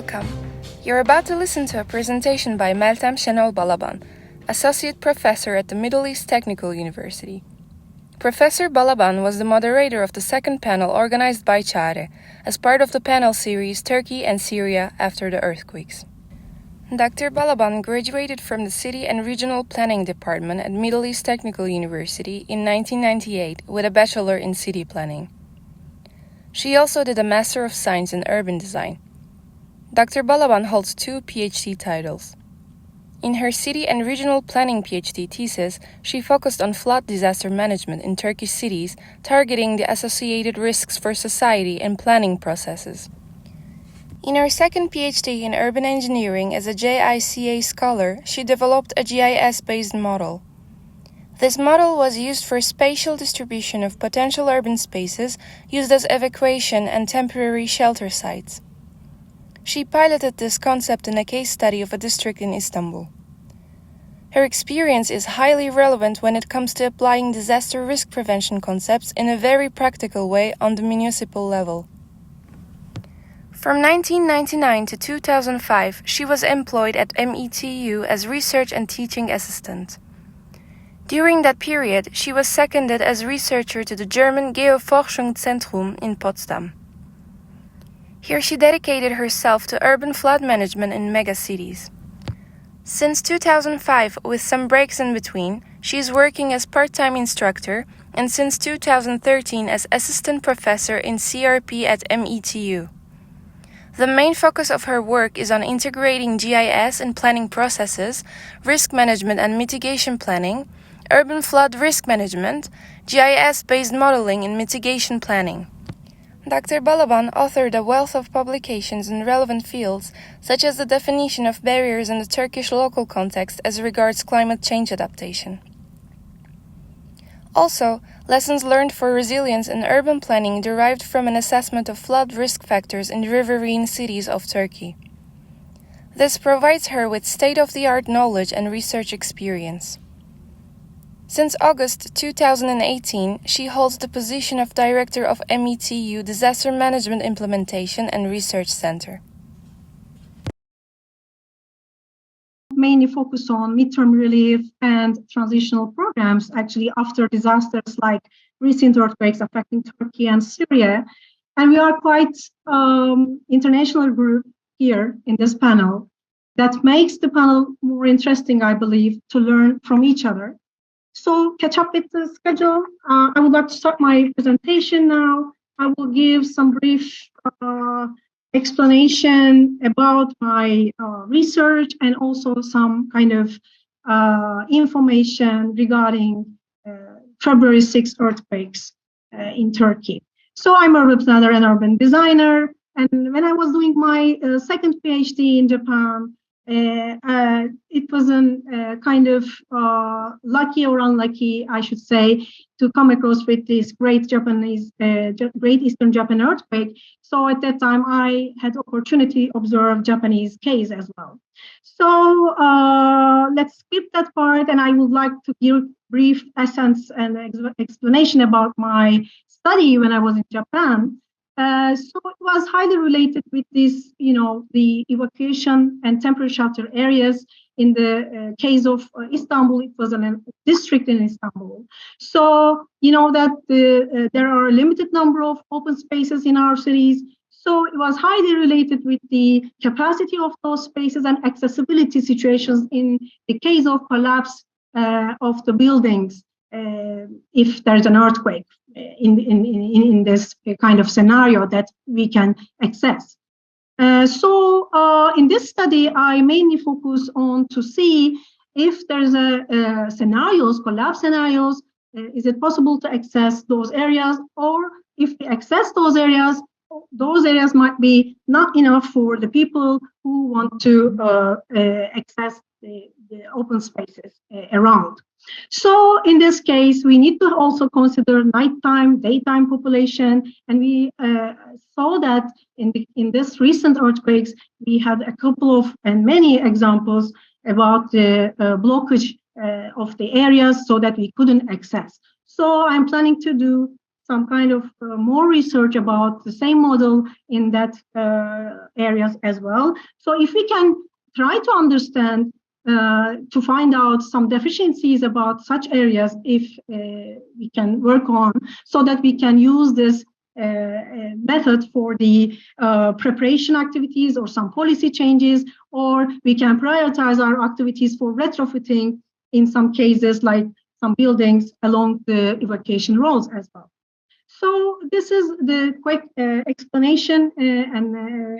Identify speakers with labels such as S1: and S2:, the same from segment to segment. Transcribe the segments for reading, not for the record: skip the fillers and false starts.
S1: Welcome. You're about to listen to a presentation by Meltem Şenol Balaban, Associate Professor at the Middle East Technical University. Professor Balaban was the moderator of the second panel organized by Çare as part of the panel series Turkey and Syria after the earthquakes. Dr. Balaban graduated from the City and Regional Planning Department at Middle East Technical University in 1998 with a Bachelor in City Planning. She also did a Master of Science in Urban Design. Dr. Balaban holds 2 PhD titles. In her City and Regional Planning PhD thesis, she focused on flood disaster management in Turkish cities, targeting the associated risks for society and planning processes. In her second PhD in Urban Engineering as a JICA scholar, she developed a GIS-based model. This model was used for spatial distribution of potential urban spaces used as evacuation and temporary shelter sites. She piloted this concept in a case study of a district in Istanbul. Her experience is highly relevant when it comes to applying disaster risk prevention concepts in a very practical way on the municipal level. From 1999 to 2005, she was employed at METU as research and teaching assistant. During that period, she was seconded as researcher to the German Geoforschungszentrum in Potsdam. Here she dedicated herself to urban flood management in megacities. Since 2005, with some breaks in between, she is working as part-time instructor and since 2013 as assistant professor in CRP at METU. The main focus of her work is on integrating GIS and planning processes, risk management and mitigation planning, urban flood risk management, GIS-based modeling and mitigation planning. Dr. Balaban authored a wealth of publications in relevant fields, such as the definition of barriers in the Turkish local context as regards climate change adaptation. Also, lessons learned for resilience in urban planning derived from an assessment of flood risk factors in riverine cities of Turkey. This provides her with state-of-the-art knowledge and research experience. Since August 2018, she holds the position of Director of METU Disaster Management Implementation and Research Center.
S2: Mainly focus on midterm relief and transitional programs, actually after disasters like recent earthquakes affecting Turkey and Syria. And we are quite international group here in this panel. That makes the panel more interesting, I believe, to learn from each other. So catch up with the schedule. I would like to start my presentation now. I will give some brief explanation about my research and also some kind of information regarding February 6 earthquakes in Turkey. So I'm a representative and urban designer. And when I was doing my second PhD in Japan, it was a kind of lucky or unlucky, I should say, to come across with this great Eastern Japan earthquake. So at that time, I had opportunity to observe Japanese case as well. So let's skip that part, and I would like to give brief essence and explanation about my study when I was in Japan. So it was highly related with this, the evacuation and temporary shelter areas. In the case of Istanbul, it was a district in Istanbul. So, that there are a limited number of open spaces in our cities. So it was highly related with the capacity of those spaces and accessibility situations in the case of collapse of the buildings if there's an earthquake. In this kind of scenario that we can access. So in this study, I mainly focus on to see if there's collapse scenarios, is it possible to access those areas, or if we access those areas might be not enough for the people who want to access the open spaces around. So in this case, we need to also consider nighttime, daytime population, and we saw that in this recent earthquakes, we had a couple of and many examples about the blockage of the areas so that we couldn't access. So I'm planning to do some kind of more research about the same model in that areas as well. So if we can try to understand, to find out some deficiencies about such areas, if we can work on, so that we can use this method for the preparation activities or some policy changes, or we can prioritize our activities for retrofitting in some cases, like some buildings along the evacuation roads as well. So this is the quick explanation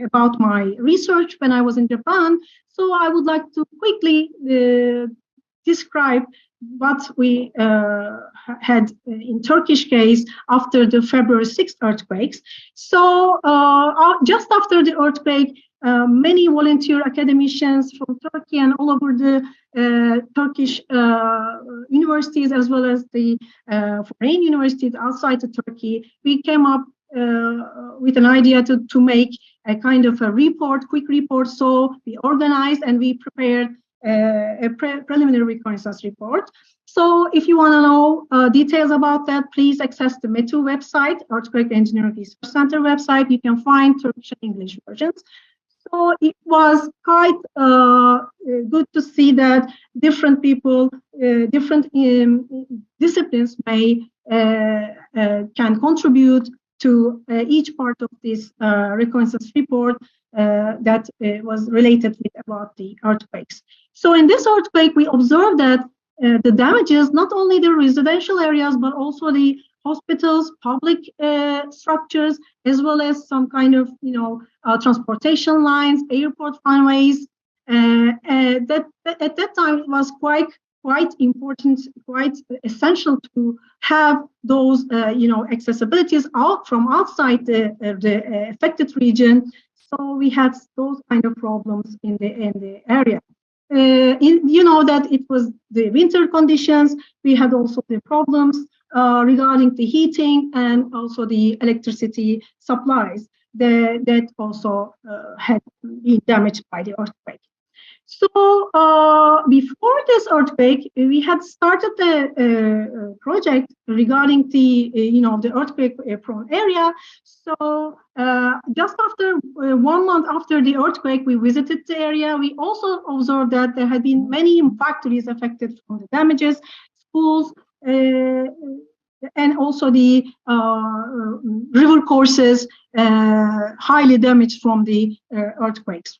S2: about my research when I was in Japan. So I would like to quickly describe what we had in Turkish case after the February 6th earthquakes. So just after the earthquake, many volunteer academicians from Turkey and all over the Turkish universities, as well as the foreign universities outside of Turkey, we came up with an idea to make a kind of a report, quick report. So we organized and we prepared a preliminary reconnaissance report. So if you want to know details about that, please access the METU website, Earthquake Engineering Research Center website. You can find Turkish and English versions. So it was quite good to see that different people, different disciplines can contribute to each part of this reconnaissance report that was related with about the earthquakes. So in this earthquake, we observed that the damages, not only the residential areas, but also the hospitals, public structures, as well as some kind of, transportation lines, airport runways. That at that time it was quite important, quite essential to have those, accessibilities out from outside the affected region. So we had those kind of problems in the area. That it was the winter conditions. We had also the problems regarding the heating and also the electricity supplies that also had been damaged by the earthquake. So before this earthquake, we had started the project regarding the earthquake-prone area. So just after 1 month after the earthquake, we visited the area. We also observed that there had been many factories affected from the damages, schools, and also the river courses highly damaged from the earthquakes.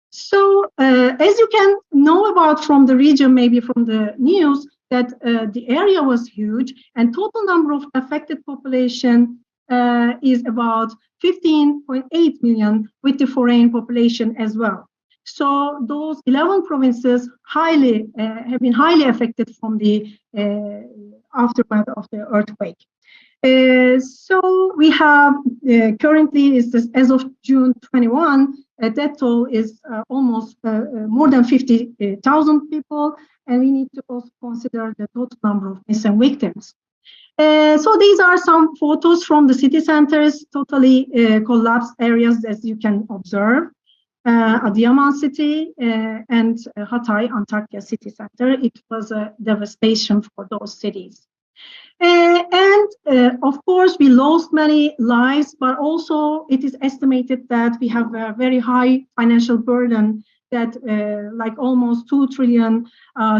S2: So as you can know about from the region, maybe from the news, that the area was huge and total number of affected population is about 15.8 million, with the foreign population as well. So those 11 provinces have been highly affected from the aftermath of the earthquake. So we have currently, as of June 21, death toll is almost more than 50,000 people, and we need to also consider the total number of missing victims. So these are some photos from the city centers, totally collapsed areas, as you can observe. Adıyaman city and Hatay, Antakya city center. It was a devastation for those cities. And of course, we lost many lives, but also it is estimated that we have a very high financial burden, that like almost 2 trillion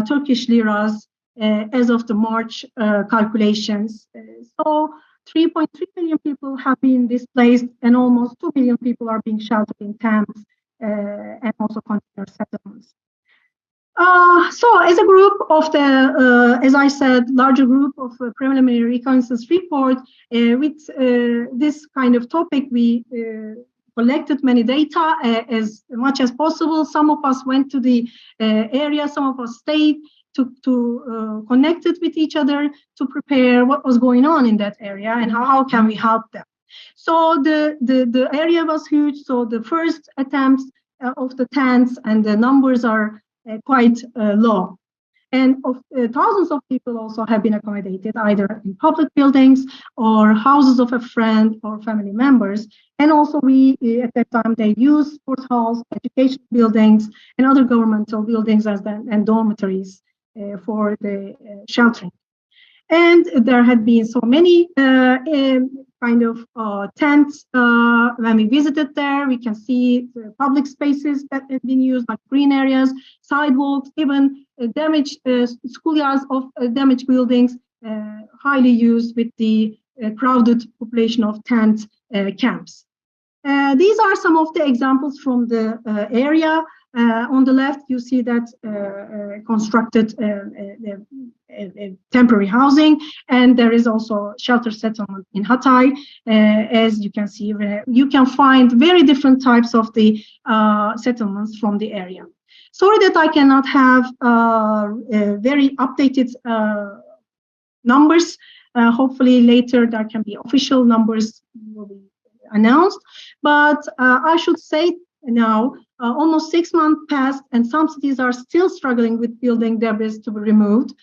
S2: Turkish liras as of the March calculations. So 3.3 million people have been displaced, and almost 2 million people are being sheltered in camps and also container settlements. So as a group of the, as I said, larger group of preliminary reconnaissance report, with this kind of topic, we collected many data as much as possible. Some of us went to the area, some of us stayed to connect it with each other to prepare what was going on in that area and how can we help them. So the area was huge. So the first attempts of the tents and the numbers are quite low. And thousands of people also have been accommodated either in public buildings or houses of a friend or family members. And also at that time, they used sports halls, education buildings, and other governmental buildings and dormitories for the sheltering. And there had been so many kind of tents when we visited there. We can see the public spaces that have been used, like green areas, sidewalks, even damaged schoolyards of damaged buildings, highly used with the crowded population of tent camps. These are some of the examples from the area. On the left, you see that constructed temporary housing, and there is also shelter settlement in Hatay. As you can see, you can find very different types of the settlements from the area. Sorry that I cannot have very updated numbers. Hopefully later there can be official numbers will be announced. But I should say now, almost 6 months passed, and some cities are still struggling with building debris to be removed.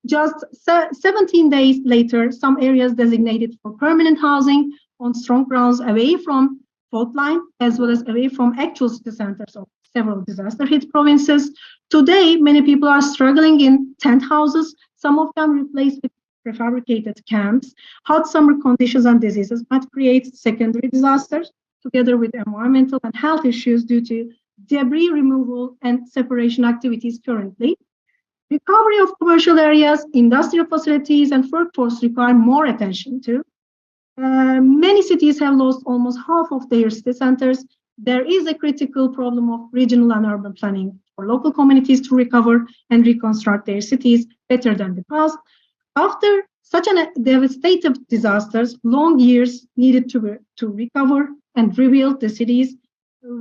S2: Just 17 days later, some areas designated for permanent housing on strong grounds away from fault line, as well as away from actual city centers of several disaster-hit provinces. Today, many people are struggling in tent houses, some of them replaced with prefabricated camps. Hot summer conditions and diseases might create secondary disasters, together with environmental and health issues due to debris removal and separation activities currently. Recovery of commercial areas, industrial facilities, and workforce require more attention too. Many cities have lost almost half of their city centers. There is a critical problem of regional and urban planning for local communities to recover and reconstruct their cities better than the past. After such a devastating disasters, long years needed to recover and rebuild the cities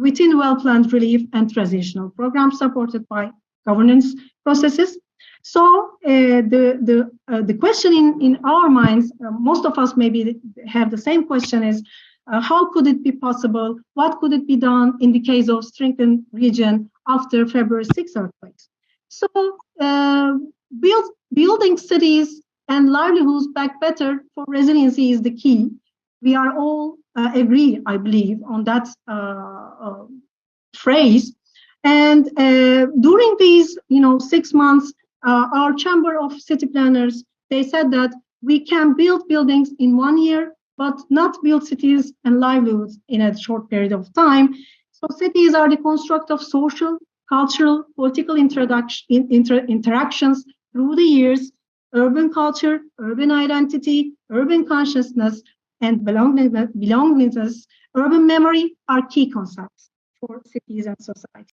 S2: within well-planned relief and transitional programs supported by governance processes. So the question in our minds, most of us maybe have the same question is, how could it be possible? What could it be done in the case of strengthened region after February 6 earthquakes? So building cities and livelihoods back better for resiliency is the key. We are all agree, I believe, on that phrase. And during these, 6 months, our Chamber of City Planners, they said that we can build buildings in 1 year, but not build cities and livelihoods in a short period of time. So cities are the construct of social, cultural, political interactions through the years. Urban culture, urban identity, urban consciousness, and belongingness, urban memory are key concepts for cities and society.